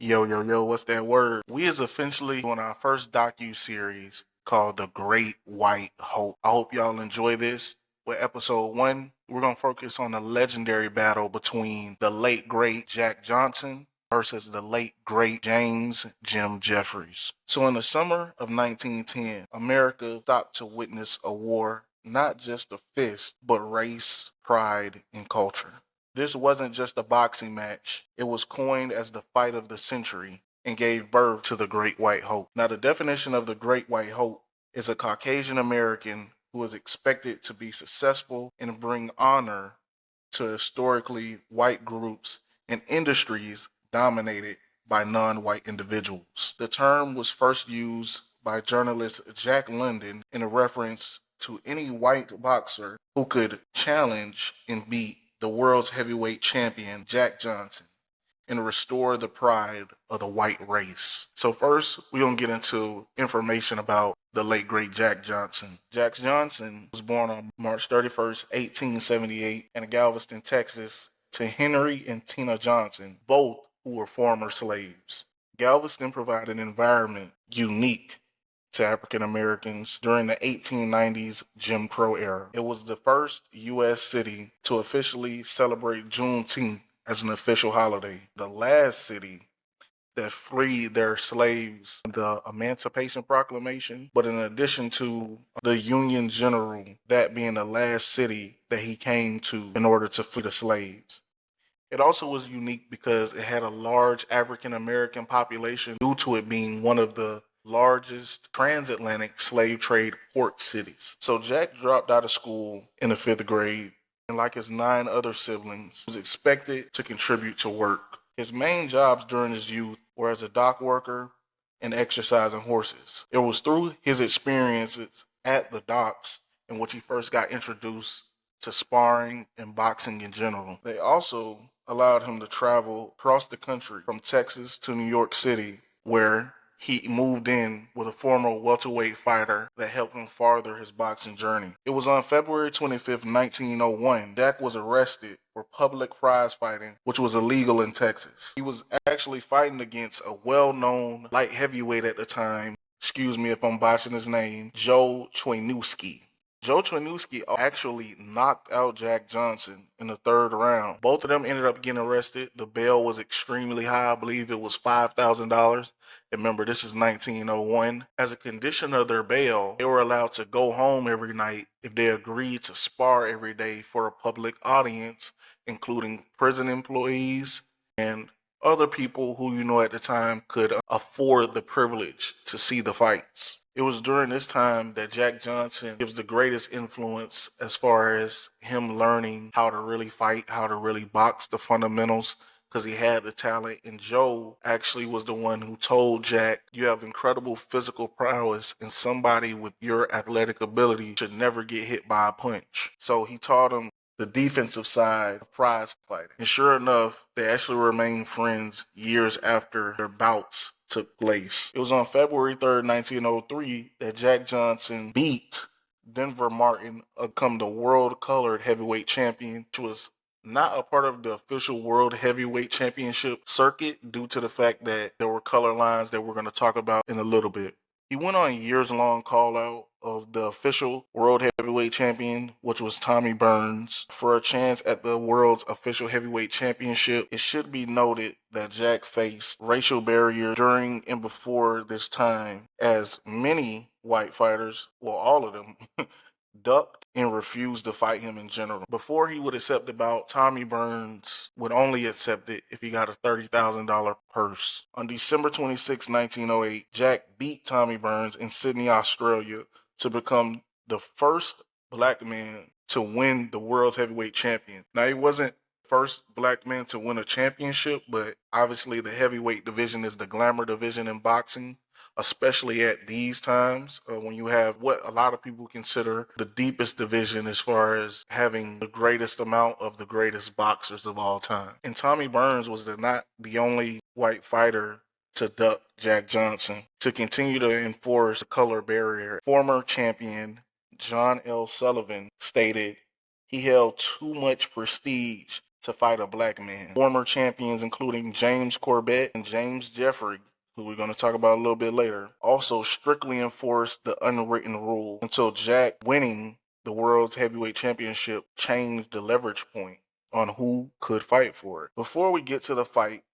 Yo, yo, yo, what's that word? We is officially on our first docu-series called The Great White Hope. I hope y'all enjoy this. With episode 1, we're going to focus on the legendary battle between the late, great Jack Johnson versus the late, great James Jim Jeffries. So in the summer of 1910, America stopped to witness a war, not just of fist, but race, pride, and culture. This wasn't just a boxing match. It was coined as the fight of the century and gave birth to the Great White Hope. Now, the definition of the Great White Hope is a Caucasian American who is expected to be successful and bring honor to historically white groups and industries dominated by non-white individuals. The term was first used by journalist Jack London in a reference to any white boxer who could challenge and beat the world's heavyweight champion Jack Johnson and restore the pride of the white race. So first, we're going to get into information about the late great Jack Johnson. Jack Johnson was born on March 31st, 1878 in Galveston, Texas, to Henry and Tina Johnson, both who were former slaves. Galveston provided an environment unique to African Americans during the 1890s Jim Crow era. It was the first U.S. city to officially celebrate Juneteenth as an official holiday. The last city that freed their slaves, the Emancipation Proclamation, but in addition to the Union General, that being the last city that he came to in order to free the slaves. It also was unique because it had a large African American population due to it being one of the largest transatlantic slave trade port cities. So Jack dropped out of school in the 5th grade, and like his 9 other siblings, was expected to contribute to work. His main jobs during his youth were as a dock worker and exercising horses. It was through his experiences at the docks in which he first got introduced to sparring and boxing in general. They also allowed him to travel across the country from Texas to New York City, where he moved in with a former welterweight fighter that helped him farther his boxing journey. It was on February 25th, 1901, Jack was arrested for public prize fighting, which was illegal in Texas. He was actually fighting against a well-known light heavyweight at the time, excuse me if I'm botching his name, Joe Chwainewski. Joe Chwainewski actually knocked out Jack Johnson in the 3rd round. Both of them ended up getting arrested. The bail was extremely high. I believe it was $5,000. Remember, this is 1901. As a condition of their bail, they were allowed to go home every night if they agreed to spar every day for a public audience, including prison employees and other people who at the time could afford the privilege to see the fights. It was during this time that Jack Johnson gives the greatest influence as far as him learning how to really fight, how to really box, the fundamentals, because he had the talent. And Joe actually was the one who told Jack, you have incredible physical prowess, and somebody with your athletic ability should never get hit by a punch. So he taught him the defensive side of prize fighting. And sure enough, they actually remained friends years after their bouts took place. It was on February 3rd, 1903 that Jack Johnson beat Denver Martin, become the world colored heavyweight champion, which was not a part of the official world heavyweight championship circuit due to the fact that there were color lines that we're going to talk about in a little bit. He went on a years-long call-out of the official world heavyweight champion, which was Tommy Burns, for a chance at the world's official heavyweight championship. It should be noted that Jack faced racial barriers during and before this time, as many white fighters, well, all of them, ducked and refused to fight him in general. Before he would accept the bout, Tommy Burns would only accept it if he got a $30,000 purse. On December 26, 1908, Jack beat Tommy Burns in Sydney, Australia, to become the first black man to win the world's heavyweight champion. Now, he wasn't the first black man to win a championship, but obviously the heavyweight division is the glamour division in boxing, especially at these times when you have what a lot of people consider the deepest division as far as having the greatest amount of the greatest boxers of all time. And Tommy Burns was not the only white fighter to duck Jack Johnson. To continue to enforce the color barrier, former champion John L. Sullivan stated he held too much prestige to fight a black man. Former champions including James Corbett and James Jeffries, who we're going to talk about a little bit later, also strictly enforced the unwritten rule until Jack winning the World's Heavyweight Championship changed the leverage point on who could fight for it. Before we get to the fight,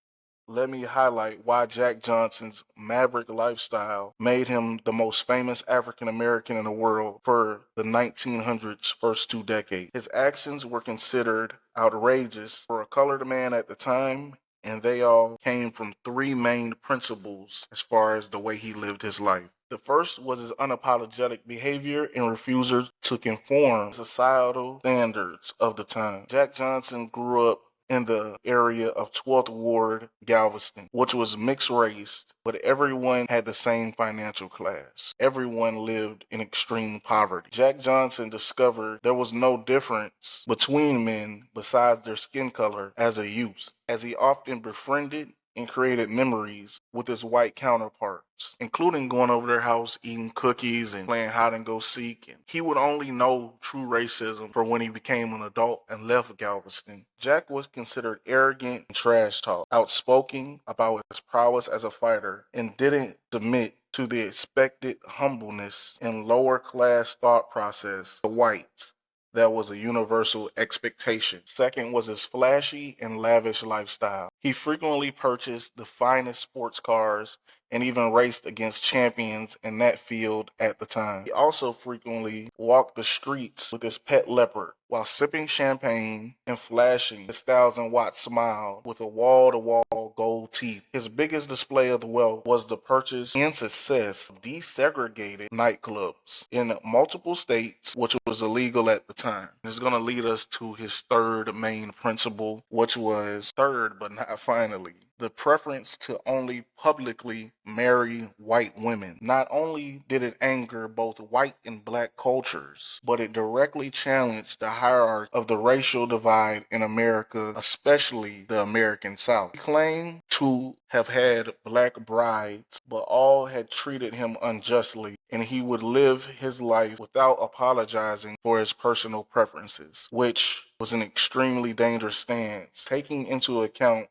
let me highlight why Jack Johnson's maverick lifestyle made him the most famous African American in the world for the 1900s first 2 decades. His actions were considered outrageous for a colored man at the time, and they all came from three main principles as far as the way he lived his life. The first was his unapologetic behavior and refusal to conform to societal standards of the time. Jack Johnson grew up in the area of 12th Ward, Galveston, which was mixed race, but everyone had the same financial class. Everyone lived in extreme poverty. Jack Johnson discovered there was no difference between men besides their skin color as a youth, as he often befriended and created memories with his white counterparts, including going over their house, eating cookies, and playing hide and go seek. And he would only know true racism for when he became an adult and left Galveston. Jack was considered arrogant and trash talk, outspoken about his prowess as a fighter, and didn't submit to the expected humbleness and lower class thought process of whites that was a universal expectation. Second was his flashy and lavish lifestyle. He frequently purchased the finest sports cars and even raced against champions in that field at the time. He also frequently walked the streets with his pet leopard while sipping champagne and flashing his 1,000-watt smile with a wall-to-wall gold teeth. His biggest display of wealth was the purchase and success of desegregated nightclubs in multiple states, which was illegal at the time. This is going to lead us to his third main principle, which was third but not finally, the preference to only publicly marry white women. Not only did it anger both white and black cultures, but it directly challenged the hierarchy of the racial divide in America, especially the American South. He claimed to have had black brides, but all had treated him unjustly, and he would live his life without apologizing for his personal preferences, which was an extremely dangerous stance, taking into account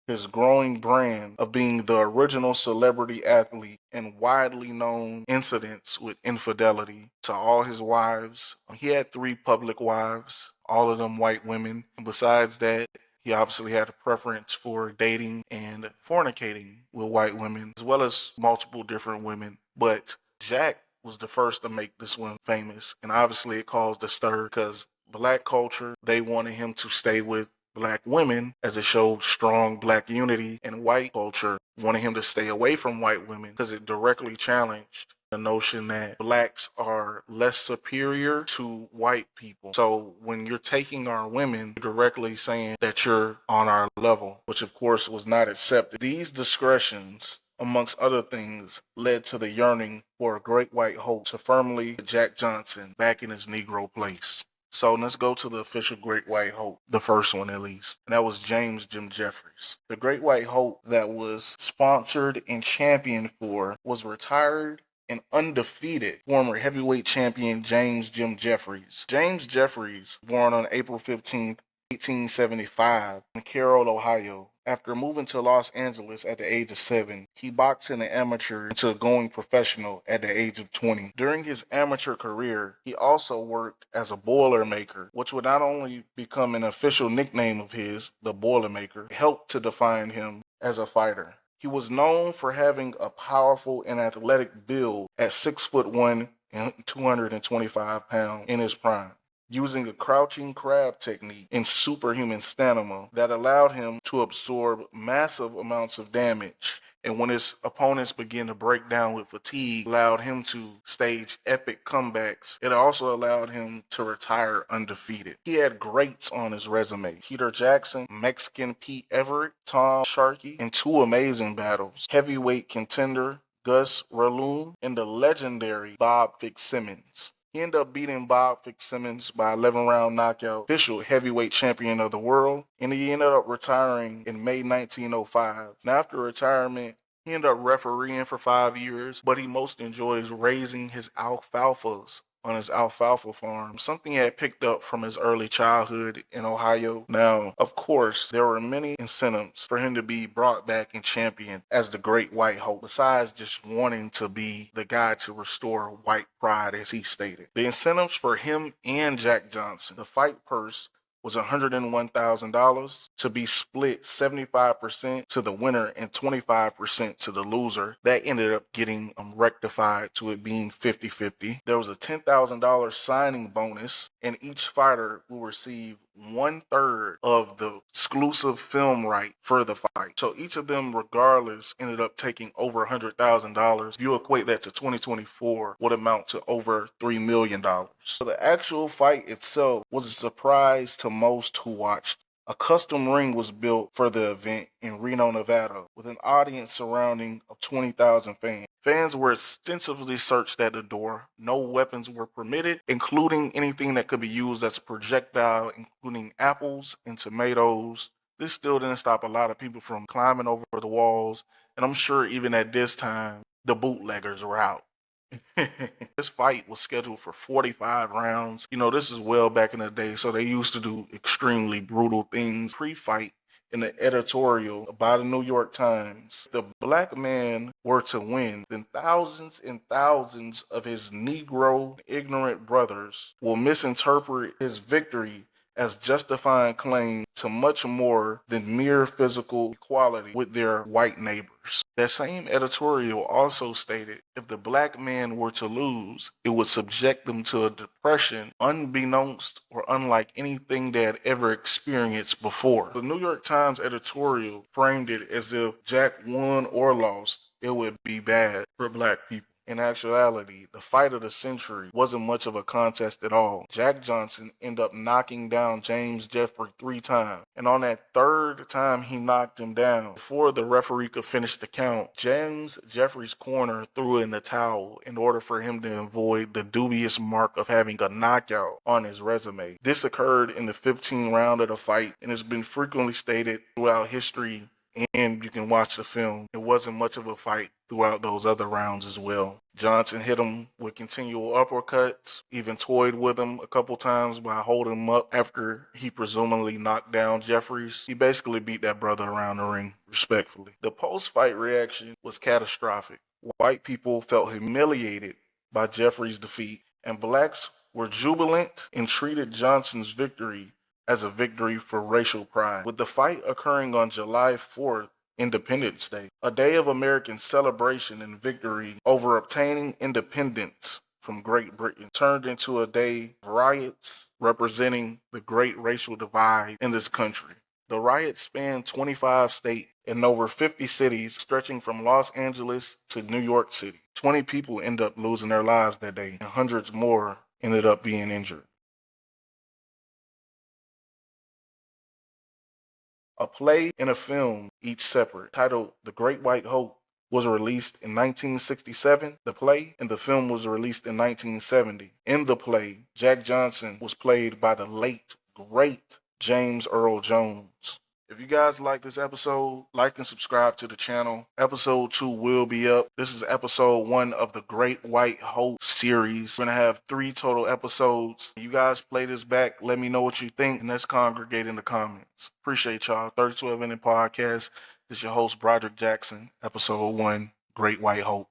his growing brand of being the original celebrity athlete and widely known incidents with infidelity to all his wives. He had 3 public wives, all of them white women. And besides that, he obviously had a preference for dating and fornicating with white women, as well as multiple different women. But Jack was the first to make this one famous. And obviously it caused a stir because black culture, they wanted him to stay with black women as it showed strong black unity, and white culture wanted him to stay away from white women because it directly challenged the notion that blacks are less superior to white people. So when you're taking our women, you're directly saying that you're on our level, which of course was not accepted. These discretions, amongst other things, led to the yearning for a great white hope to firmly get Jack Johnson back in his Negro place. So let's go to the official Great White Hope, the first one at least, and that was James Jim Jeffries. The Great White Hope that was sponsored and championed for was retired and undefeated former heavyweight champion James Jim Jeffries. James Jeffries, born on April 15th, 1875 in Carroll, Ohio. After moving to Los Angeles at the age of 7, he boxed in the amateur into going professional at the age of 20. During his amateur career, he also worked as a Boilermaker, which would not only become an official nickname of his, the Boilermaker, helped to define him as a fighter. He was known for having a powerful and athletic build at 6'1" and 225 pounds in his prime, using a crouching crab technique and superhuman stamina that allowed him to absorb massive amounts of damage. And when his opponents began to break down with fatigue, allowed him to stage epic comebacks. It also allowed him to retire undefeated. He had greats on his resume: Peter Jackson, Mexican Pete Everett, Tom Sharkey, in 2 amazing battles, heavyweight contender Gus Raloom, and the legendary Bob Fitzsimmons. He ended up beating Bob Fitzsimmons by 11-round knockout, official heavyweight champion of the world, and he ended up retiring in May 1905. And after retirement, he ended up refereeing for 5 years, but he most enjoys raising his alfalfas on his alfalfa farm, something he had picked up from his early childhood in Ohio. Now, of course, there were many incentives for him to be brought back and championed as the Great White Hope, besides just wanting to be the guy to restore white pride, as he stated. The incentives for him and Jack Johnson, the fight purse was $101,000 to be split 75% to the winner and 25% to the loser. That ended up getting rectified to it being 50-50. There was a $10,000 signing bonus, and each fighter will receive 1/3 of the exclusive film right for the fight. So each of them, regardless, ended up taking over $100,000. If you equate that to 2024, would amount to over $3 million. So the actual fight itself was a surprise to most who watched. A custom ring was built for the event in Reno, Nevada, with an audience surrounding of 20,000 fans. Fans were extensively searched at the door. No weapons were permitted, including anything that could be used as a projectile, including apples and tomatoes. This still didn't stop a lot of people from climbing over the walls, and I'm sure even at this time, the bootleggers were out. This fight was scheduled for 45 rounds. This is well back in the day, so they used to do extremely brutal things. Pre-fight, in the editorial by the New York Times, if the black man were to win, then thousands and thousands of his Negro ignorant brothers will misinterpret his victory as justifying claim to much more than mere physical equality with their white neighbors. That same editorial also stated if the black man were to lose, it would subject them to a depression unbeknownst or unlike anything they had ever experienced before. The New York Times editorial framed it as if Jack won or lost, it would be bad for black people. In actuality, the fight of the century wasn't much of a contest at all. Jack Johnson ended up knocking down James Jeffries 3 times, and on that third time he knocked him down, before the referee could finish the count, James Jeffries' corner threw in the towel in order for him to avoid the dubious mark of having a knockout on his resume. This occurred in the 15th round of the fight, and has been frequently stated throughout history, and you can watch the film. It wasn't much of a fight throughout those other rounds as well. Johnson hit him with continual uppercuts, even toyed with him a couple times by holding him up after he presumably knocked down Jeffries. He basically beat that brother around the ring, respectfully. The post-fight reaction was catastrophic. White people felt humiliated by Jeffries' defeat, and blacks were jubilant and treated Johnson's victory as a victory for racial pride. With the fight occurring on July 4th, Independence Day, a day of American celebration and victory over obtaining independence from Great Britain, turned into a day of riots representing the great racial divide in this country. The riots spanned 25 states and over 50 cities, stretching from Los Angeles to New York City. 20 people ended up losing their lives that day, and hundreds more ended up being injured. A play and a film, each separate, titled The Great White Hope, was released in 1967, the play, and the film was released in 1970. In the play, Jack Johnson was played by the late, great James Earl Jones. If you guys like this episode, like and subscribe to the channel. Episode 2 will be up. This is episode 1 of the Great White Hope series. We're going to have 3 total episodes. You guys play this back. Let me know what you think, and let's congregate in the comments. Appreciate y'all. 32 Minute Podcast. This is your host, Broderick Jackson. Episode 1, Great White Hope.